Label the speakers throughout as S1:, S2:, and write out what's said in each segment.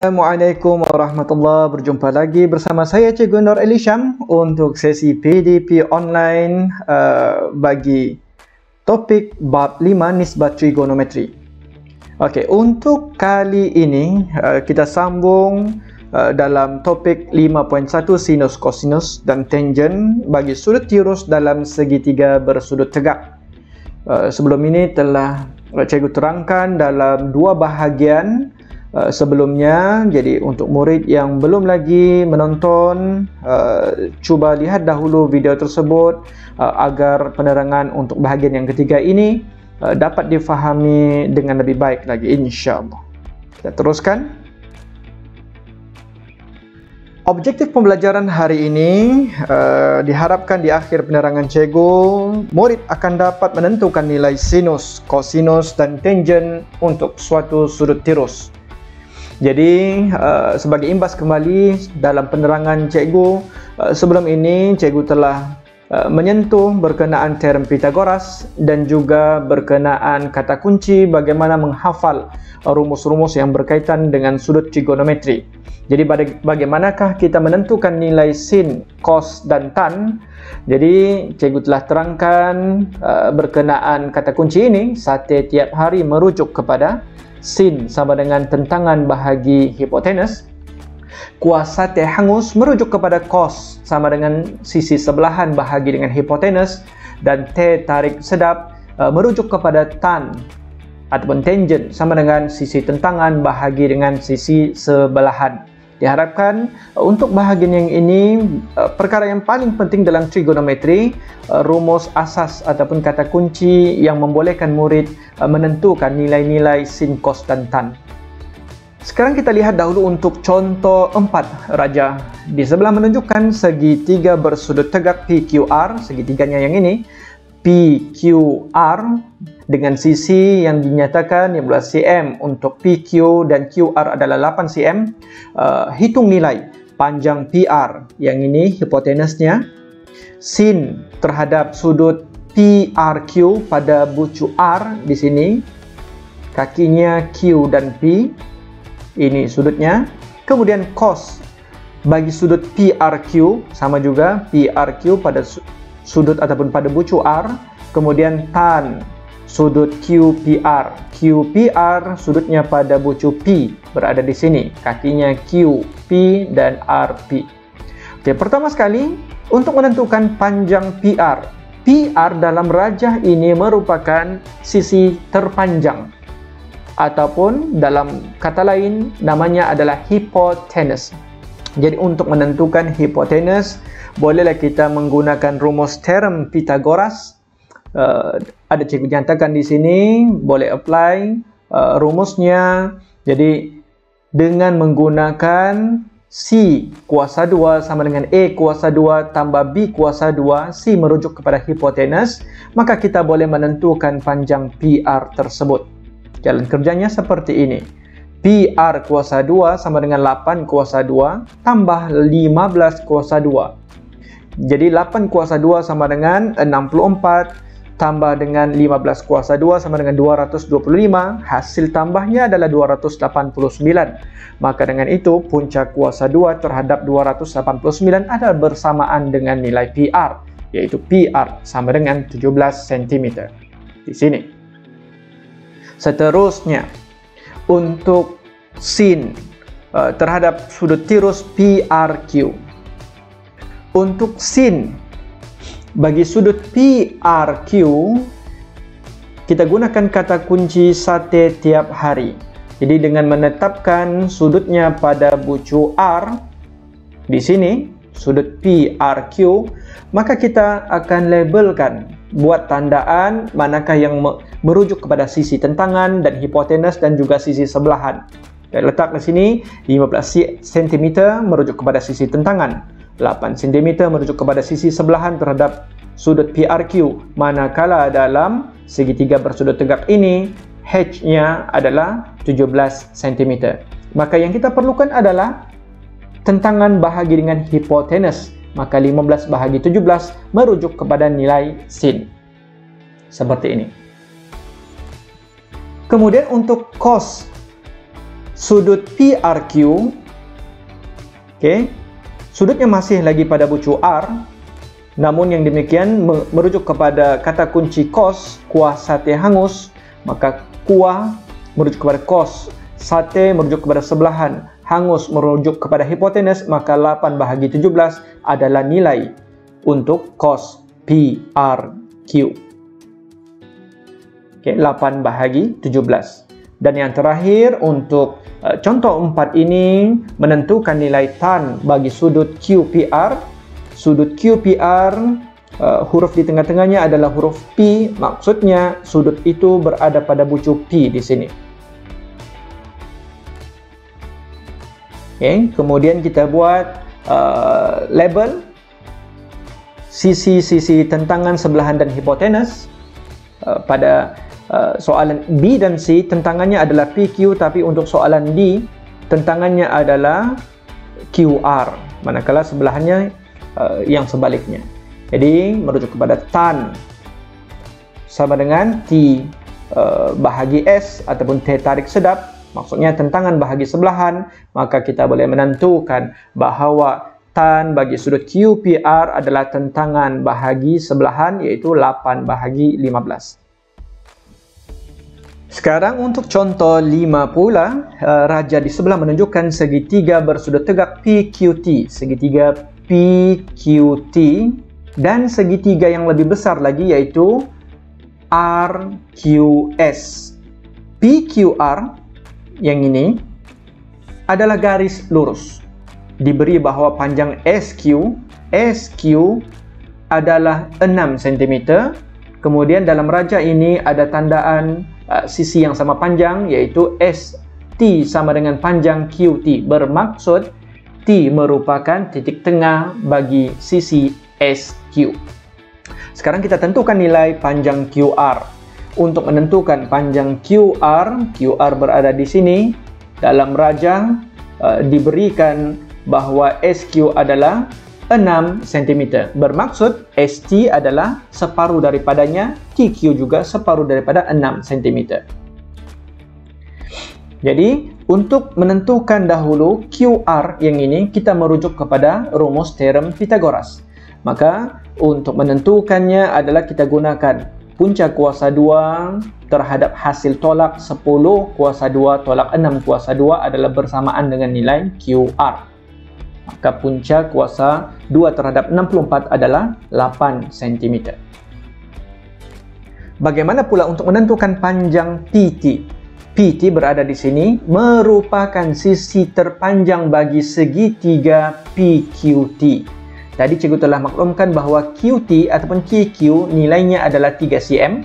S1: Assalamualaikum warahmatullahi wabarakatuh. Berjumpa lagi bersama saya Cikgu Nur Elisham untuk sesi PDP online bagi topik bab 5 nisbat trigonometri. Okey, untuk kali ini kita sambung dalam topik 5.1 sinus, kosinus dan tangent bagi sudut tirus dalam segitiga bersudut tegak. Sebelum ini telah Cikgu terangkan dalam dua bahagian sebelumnya. Jadi untuk murid yang belum lagi menonton, cuba lihat dahulu video tersebut agar penerangan untuk bahagian yang ketiga ini dapat difahami dengan lebih baik lagi, insya-Allah. Kita teruskan. Objektif pembelajaran hari ini diharapkan di akhir penerangan cikgu, murid akan dapat menentukan nilai sinus, kosinus dan tangent untuk suatu sudut tirus. Jadi sebagai imbas kembali dalam penerangan cikgu, sebelum ini cikgu telah menyentuh berkenaan teorem Pythagoras dan juga berkenaan kata kunci bagaimana menghafal rumus-rumus yang berkaitan dengan sudut trigonometri. Jadi bagaimanakah kita menentukan nilai sin, cos dan tan? Jadi cikgu telah terangkan berkenaan kata kunci ini, sate tiap hari merujuk kepada sin sama dengan tentangan bahagi hipotenus. Kuasa T hangus merujuk kepada cos sama dengan sisi sebelahan bahagi dengan hipotenus, dan T tarik sedap merujuk kepada tan ataupun tangent sama dengan sisi tentangan bahagi dengan sisi sebelahan. Diharapkan untuk bahagian yang ini perkara yang paling penting dalam trigonometri, rumus asas ataupun kata kunci yang membolehkan murid menentukan nilai-nilai sin, cos dan tan. Sekarang kita lihat dahulu untuk contoh 4 raja. Di sebelah menunjukkan segitiga bersudut tegak PQR, segitiganya yang ini PQR dengan sisi yang dinyatakan 15 cm untuk PQ dan QR adalah 8 cm. Hitung nilai panjang PR, yang ini hipotenusnya, sin terhadap sudut PRQ pada bucu R di sini, kakinya Q dan P, ini sudutnya. Kemudian cos bagi sudut PRQ, sama juga PRQ pada sudut ataupun pada bucu R. Kemudian tan sudut QPR, QPR sudutnya pada bucu P berada di sini, kakinya Q, P dan RP. Oke, pertama sekali untuk menentukan panjang PR. PR dalam rajah ini merupakan sisi terpanjang, ataupun dalam kata lain namanya adalah hipotenus. Jadi untuk menentukan hipotenus, bolehlah kita menggunakan rumus teorem Pythagoras. Ada cikgu nyatakan di sini, boleh apply rumusnya. Jadi dengan menggunakan C kuasa 2 sama dengan A kuasa 2 tambah B kuasa 2, C merujuk kepada hipotenus, maka kita boleh menentukan panjang PR tersebut. Jalan kerjanya seperti ini. PR kuasa 2 sama dengan 8 kuasa 2 tambah 15 kuasa 2. Jadi 8 kuasa 2 sama dengan 64 tambah dengan 15 kuasa 2 sama dengan 225. Hasil tambahnya adalah 289. Maka dengan itu puncak kuasa 2 terhadap 289 adalah bersamaan dengan nilai PR, yaitu PR sama dengan 17 cm. Di sini. Seterusnya, untuk sin terhadap sudut tirus PRQ. Untuk sin bagi sudut PRQ, kita gunakan kata kunci sate tiap hari. Jadi dengan menetapkan sudutnya pada bucu R di sini, sudut PRQ, maka kita akan labelkan, buat tandaan manakah yang merujuk kepada sisi tentangan dan hipotenus dan juga sisi sebelahan. Dan letak di sini 15 cm merujuk kepada sisi tentangan, 8 cm merujuk kepada sisi sebelahan terhadap sudut PRQ. Manakala dalam segitiga bersudut tegak ini, H-nya adalah 17 cm. Maka yang kita perlukan adalah tentangan bahagi dengan hipotenus. Maka 15 bahagi 17 merujuk kepada nilai sin. Seperti ini. Kemudian untuk cos sudut PRQ, okey, sudutnya masih lagi pada bucu R, namun yang demikian merujuk kepada kata kunci cos, kuah sate hangus, maka kuah merujuk kepada cos, sate merujuk kepada sebelahan, hangus merujuk kepada hipotenus, maka 8/17 adalah nilai untuk cos PRQ. Okey, 8/17. Dan yang terakhir untuk contoh 4 ini menentukan nilai tan bagi sudut QPR. Sudut QPR, huruf di tengah-tengahnya adalah huruf P, maksudnya sudut itu berada pada bucu P di sini. Okay, kemudian kita buat label sisi-sisi tentangan, sebelahan dan hipotenus. Pada soalan B dan C, tentangannya adalah PQ, tapi untuk soalan D, tentangannya adalah QR, manakala sebelahannya yang sebaliknya. Jadi merujuk kepada tan sama dengan T bahagi S ataupun T tarik sedap, maksudnya tentangan bahagi sebelahan, maka kita boleh menentukan bahawa tan bagi sudut QPR adalah tentangan bahagi sebelahan, iaitu 8/15. Sekarang untuk contoh 5 pula, raja di sebelah menunjukkan segitiga bersudut tegak PQT, segitiga PQT, dan segitiga yang lebih besar lagi iaitu RQS. PQR yang ini adalah garis lurus. Diberi bahawa panjang SQ adalah 6 cm. Kemudian dalam raja ini ada tandaan sisi yang sama panjang, iaitu ST sama dengan panjang QT. Bermaksud T merupakan titik tengah bagi sisi SQ. Sekarang kita tentukan nilai panjang QR. Untuk menentukan panjang QR berada di sini. Dalam raja diberikan bahawa SQ adalah 6 cm. Bermaksud ST adalah separuh daripadanya, TQ juga separuh daripada 6 cm. Jadi, untuk menentukan dahulu QR yang ini, kita merujuk kepada rumus teorem Pythagoras. Maka, untuk menentukannya adalah kita gunakan punca kuasa 2 terhadap hasil tolak 10 kuasa 2 tolak 6 kuasa 2 adalah bersamaan dengan nilai QR. Maka punca kuasa 2 terhadap 64 adalah 8 cm. Bagaimana pula untuk menentukan panjang PT? PT berada di sini, merupakan sisi terpanjang bagi segitiga PQT. Tadi cikgu telah maklumkan bahawa QT ataupun QQ nilainya adalah 3 cm.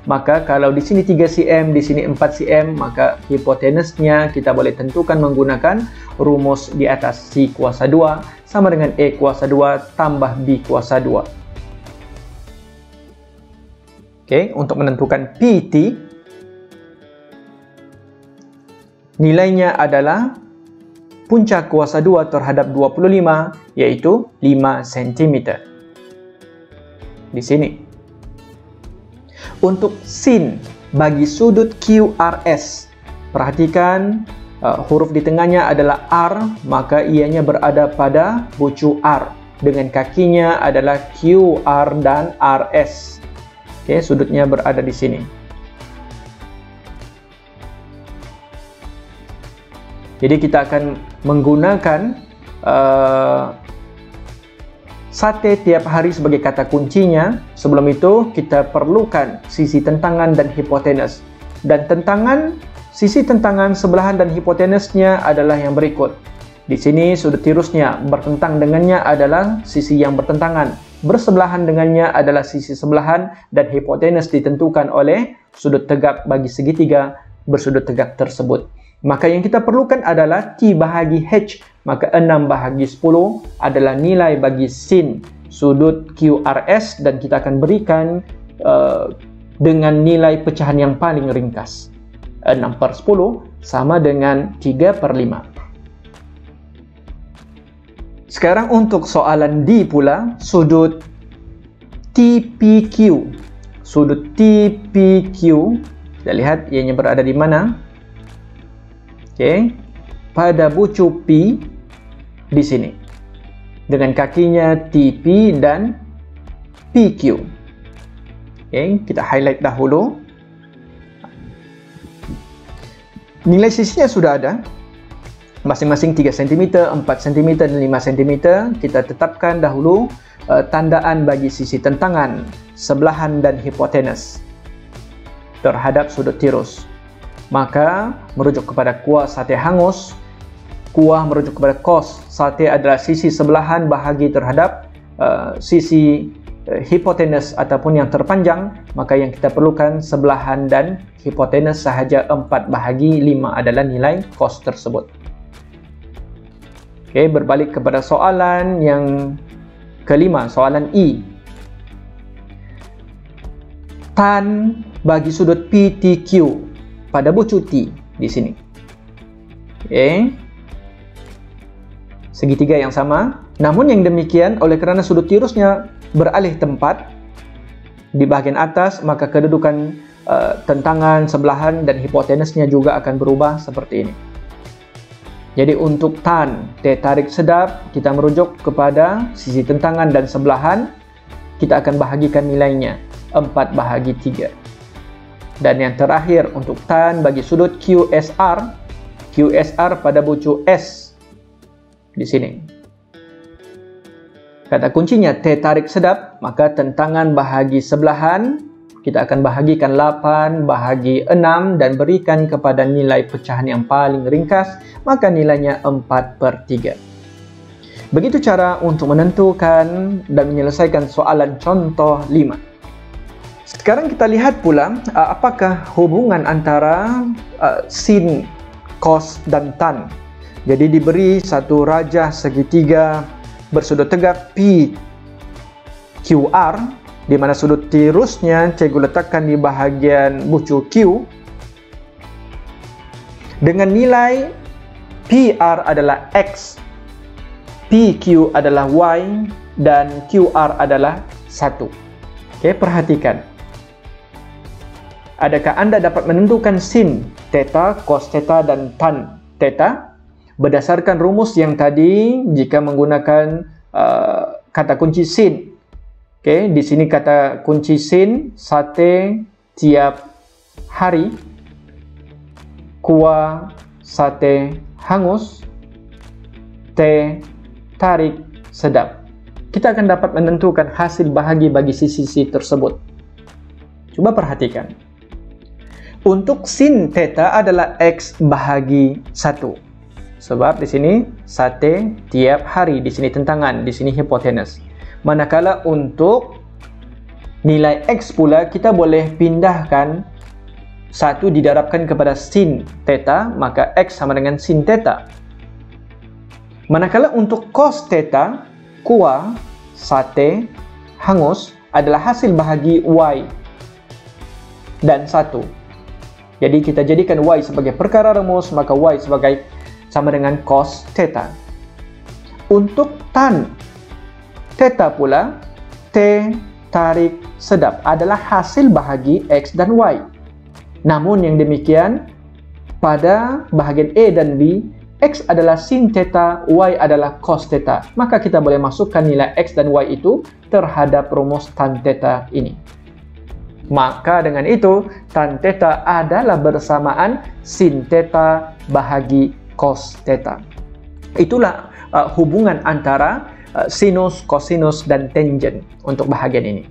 S1: Maka kalau di sini 3 cm, di sini 4 cm, maka hipotenusnya kita boleh tentukan menggunakan rumus di atas C kuasa 2 sama dengan A kuasa 2 tambah B kuasa 2. Okey, untuk menentukan PT, nilainya adalah punca kuasa 2 terhadap 25, iaitu 5 cm. Di sini. Untuk sin bagi sudut QRS, perhatikan huruf di tengahnya adalah R, maka ianya berada pada bucu R. Dengan kakinya adalah QR dan RS. Okey, sudutnya berada di sini. Jadi kita akan menggunakan sate tiap hari sebagai kata kuncinya. Sebelum itu, kita perlukan sisi tentangan dan hipotenus. Dan tentangan, sisi tentangan, sebelahan dan hipotenusnya adalah yang berikut. Di sini sudut tirusnya bertentang dengannya adalah sisi yang bertentangan. Bersebelahan dengannya adalah sisi sebelahan, dan hipotenus ditentukan oleh sudut tegak bagi segitiga bersudut tegak tersebut. Maka yang kita perlukan adalah T bahagi H. Maka 6/10 adalah nilai bagi sin sudut QRS, dan kita akan berikan dengan nilai pecahan yang paling ringkas. 6/10 sama dengan 3/5. Sekarang untuk soalan D pula, sudut TPQ. Sudut TPQ, kita lihat ianya berada di mana. Okey, pada bucu P di sini dengan kakinya TP dan PQ. Okey, kita highlight dahulu. Nilai sisinya sudah ada. Masing-masing 3 cm, 4 cm dan 5 cm. Kita tetapkan dahulu tandaan bagi sisi tentangan, sebelahan dan hipotenus terhadap sudut tirus. Maka merujuk kepada kuah sate hangus, kuah merujuk kepada cos sate adalah sisi sebelahan bahagi terhadap sisi hipotenus ataupun yang terpanjang, maka yang kita perlukan sebelahan dan hipotenus sahaja. 4 bahagi 5 adalah nilai cos tersebut. Okey, berbalik kepada soalan yang kelima, soalan E. Tan bagi sudut PTQ pada bucu T di sini. Okey. Segitiga yang sama. Namun yang demikian, oleh kerana sudut tirusnya beralih tempat di bahagian atas, maka kedudukan tentangan, sebelahan dan hipotenusnya juga akan berubah seperti ini. Jadi untuk tan T tarik sedap, kita merujuk kepada sisi tentangan dan sebelahan. Kita akan bahagikan nilainya 4 bahagi 3. Dan yang terakhir untuk tan bagi sudut QSR, QSR pada bucu S di sini. Kata kuncinya T tarik sedap, maka tentangan bahagi sebelahan kita akan bahagikan 8 bahagi 6 dan berikan kepada nilai pecahan yang paling ringkas, maka nilainya 4/3. Begitu cara untuk menentukan dan menyelesaikan soalan contoh 5. Sekarang kita lihat pula apakah hubungan antara sin, cos dan tan. Jadi diberi satu rajah segitiga bersudut tegak PQR, di mana sudut tirusnya cikgu letakkan di bahagian bucu Q, dengan nilai PR adalah X, PQ adalah Y, dan QR adalah 1. Okey, perhatikan. Adakah anda dapat menentukan sin theta, cos theta dan tan theta berdasarkan rumus yang tadi jika menggunakan kata kunci sin? Okey, di sini kata kunci sin, sate tiap hari, kuah sate hangus, teh tarik sedap. Kita akan dapat menentukan hasil bahagi bagi sisi-sisi tersebut. Coba perhatikan. Untuk sin theta adalah X bahagi 1. Sebab di sini sate tiap hari, di sini tentangan, di sini hipotenus. Manakala untuk nilai X pula, kita boleh pindahkan 1 didarabkan kepada sin theta, maka X sama dengan sin theta. Manakala untuk cos theta, kuah sate hangus adalah hasil bahagi Y dan 1. Jadi kita jadikan Y sebagai perkara rumus, maka Y sebagai sama dengan cos theta. Untuk tan theta pula, T tarik sedap adalah hasil bahagi X dan Y. Namun yang demikian, pada bahagian A dan B, X adalah sin theta, Y adalah cos theta. Maka kita boleh masukkan nilai X dan Y itu terhadap rumus tan theta ini. Maka dengan itu, tan theta adalah bersamaan sin theta bahagi cos theta. Itulah hubungan antara sinus, kosinus, dan tangent untuk bahagian ini.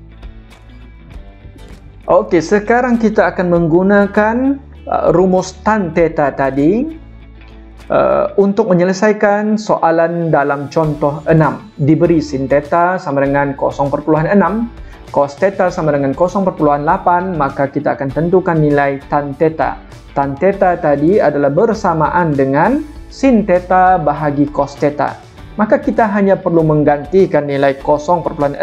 S1: Okey, sekarang kita akan menggunakan rumus tan theta tadi untuk menyelesaikan soalan dalam contoh 6. Diberi sin theta sama dengan 0,6, cos theta sama dengan 0,8, maka kita akan tentukan nilai tan theta. Tan theta tadi adalah bersamaan dengan sin theta bahagi cos theta. Maka kita hanya perlu menggantikan nilai 0,6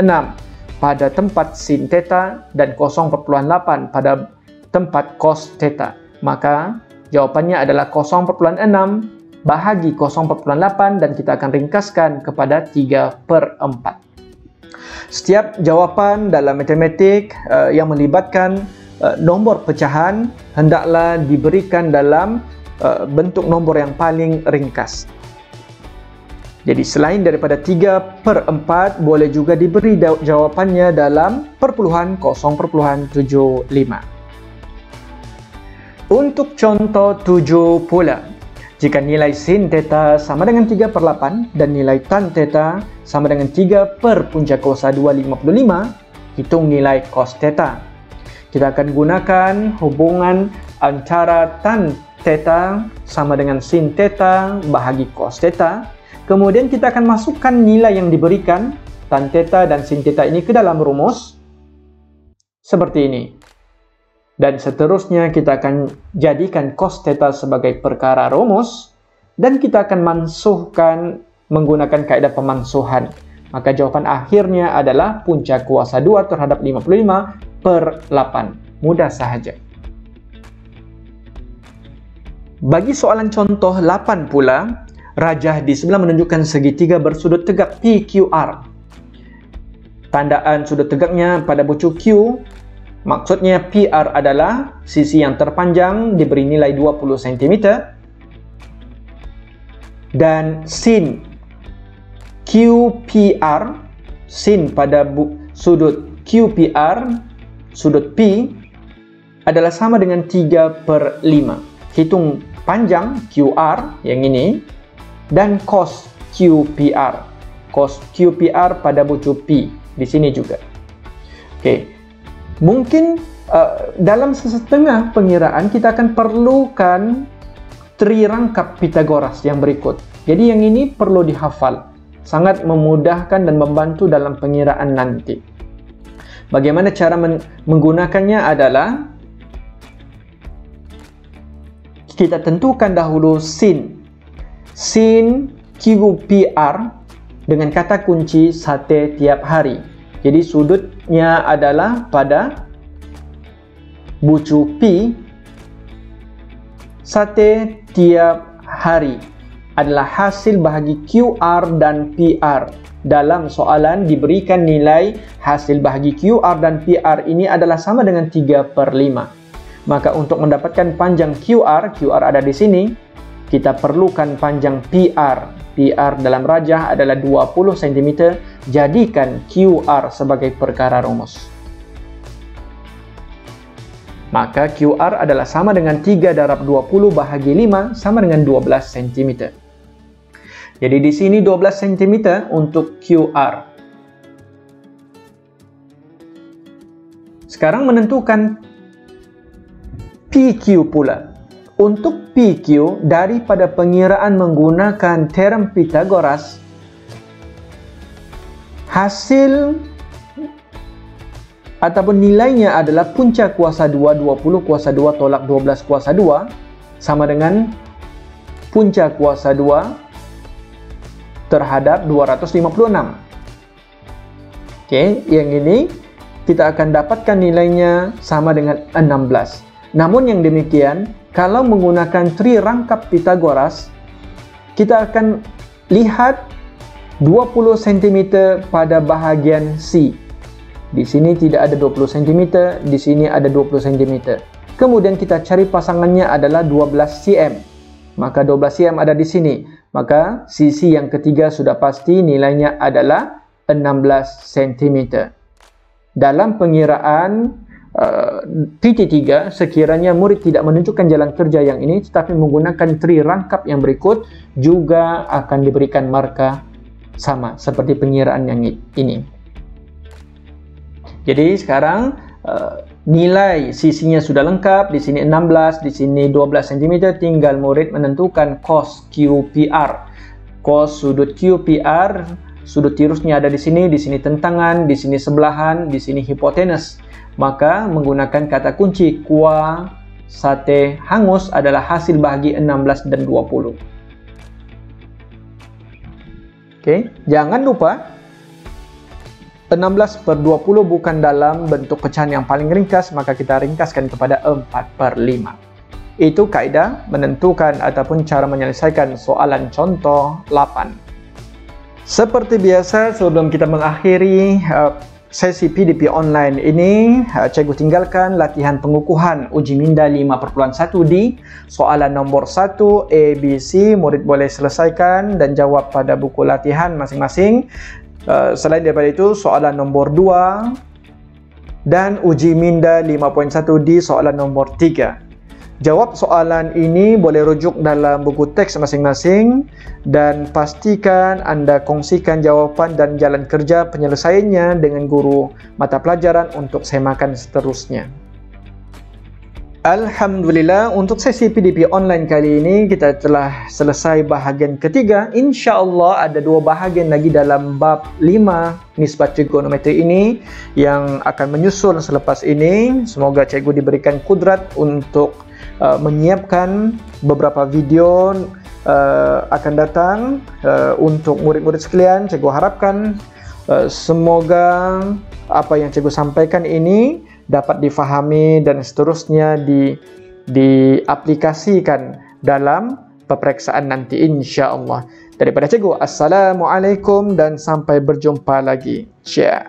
S1: pada tempat sin theta dan 0,8 pada tempat cos theta. Maka jawapannya adalah 0,6 bahagi 0,8 dan kita akan ringkaskan kepada 3/4. Setiap jawapan dalam matematik yang melibatkan nombor pecahan hendaklah diberikan dalam bentuk nombor yang paling ringkas. Jadi selain daripada 3/4, boleh juga diberi jawapannya dalam perpuluhan 0.75. Untuk contoh 7 pula, jika nilai sin theta sama dengan 3/8 dan nilai tan theta sama dengan 3 per punca kuasa 2/55, hitung nilai cos theta. Kita akan gunakan hubungan antara tan theta sama dengan sin theta bahagi cos theta. Kemudian kita akan masukkan nilai yang diberikan tan theta dan sin theta ini ke dalam rumus seperti ini. Dan seterusnya kita akan jadikan cos theta sebagai perkara rumus dan kita akan mansuhkan menggunakan kaedah pemansuhan. Maka jawapan akhirnya adalah punca kuasa 2 terhadap 55/8. Mudah sahaja. Bagi soalan contoh 8 pula, rajah di sebelah menunjukkan segitiga bersudut tegak PQR. Tandaan sudut tegaknya pada bucu Q, maksudnya PR adalah sisi yang terpanjang diberi nilai 20 cm dan sin QPR, sin pada sudut QPR, sudut P adalah sama dengan 3/5. Hitung panjang QR yang ini dan cos QPR. Cos QPR pada bucu P di sini juga. Okey. Mungkin dalam setengah pengiraan kita akan perlukan trirangkap Pythagoras yang berikut. Jadi yang ini perlu dihafal. Sangat memudahkan dan membantu dalam pengiraan nanti. Bagaimana cara menggunakannya adalah kita tentukan dahulu sin QPR dengan kata kunci sate tiap hari. Jadi sudutnya adalah pada bucu P, sate tiap hari adalah hasil bahagi QR dan PR. Dalam soalan diberikan nilai hasil bahagi QR dan PR ini adalah sama dengan 3/5. Maka untuk mendapatkan panjang QR ada di sini, kita perlukan panjang PR. PR dalam rajah adalah 20 cm. Jadikan QR sebagai perkara rumus. Maka QR adalah sama dengan 3/20 bahagi 5 sama dengan 12 cm. Jadi di sini 12 cm untuk QR. Sekarang menentukan PQ pula. Untuk PQ, daripada pengiraan menggunakan teorem Pythagoras, hasil ataupun nilainya adalah punca kuasa 2, 20 kuasa 2 tolak 12 kuasa 2 sama dengan punca kuasa 2 terhadap 256. Okey, yang ini kita akan dapatkan nilainya sama dengan 16. Namun yang demikian, kalau menggunakan trirangkap Pythagoras, kita akan lihat 20 cm pada bahagian C. Di sini tidak ada 20 cm, di sini ada 20 cm. Kemudian kita cari pasangannya adalah 12 cm. Maka 12 cm ada di sini. Maka sisi yang ketiga sudah pasti nilainya adalah 16 cm. Dalam pengiraan PT3, sekiranya murid tidak menunjukkan jalan kerja yang ini tetapi menggunakan trirangkap yang berikut, juga akan diberikan markah sama seperti pengiraan yang ini. Jadi sekarang nilai sisinya sudah lengkap. Di sini 16, di sini 12 cm. Tinggal murid menentukan cos QPR. Cos sudut QPR, sudut tirusnya ada di sini tentangan, di sini sebelahan, di sini hipotenus. Maka menggunakan kata kunci kuah sate hangus adalah hasil bahagi 16 dan 20. Okey, jangan lupa 16/20 bukan dalam bentuk pecahan yang paling ringkas, maka kita ringkaskan kepada 4/5. Itu kaedah menentukan ataupun cara menyelesaikan soalan contoh 8. Seperti biasa, sebelum kita mengakhiri sesi PDP online ini, cikgu tinggalkan latihan pengukuhan uji minda 5.1D. Soalan nombor 1 A, B, C murid boleh selesaikan dan jawab pada buku latihan masing-masing. Selain daripada itu, soalan nombor 2 dan uji minda 5.1D soalan nombor 3. Jawab soalan ini boleh rujuk dalam buku teks masing-masing dan pastikan anda kongsikan jawapan dan jalan kerja penyelesaiannya dengan guru mata pelajaran untuk semakan seterusnya. Alhamdulillah, untuk sesi PDP online kali ini kita telah selesai bahagian ketiga. InsyaAllah ada 2 bahagian lagi dalam bab 5 nisbat trigonometri ini yang akan menyusul selepas ini. Semoga cikgu diberikan kudrat untuk menyiapkan beberapa video akan datang untuk murid-murid sekalian. Cikgu harapkan semoga apa yang cikgu sampaikan ini dapat difahami dan seterusnya diaplikasikan dalam peperiksaan nanti insya-Allah. Daripada cikgu, Assalamualaikum dan sampai berjumpa lagi. Syah.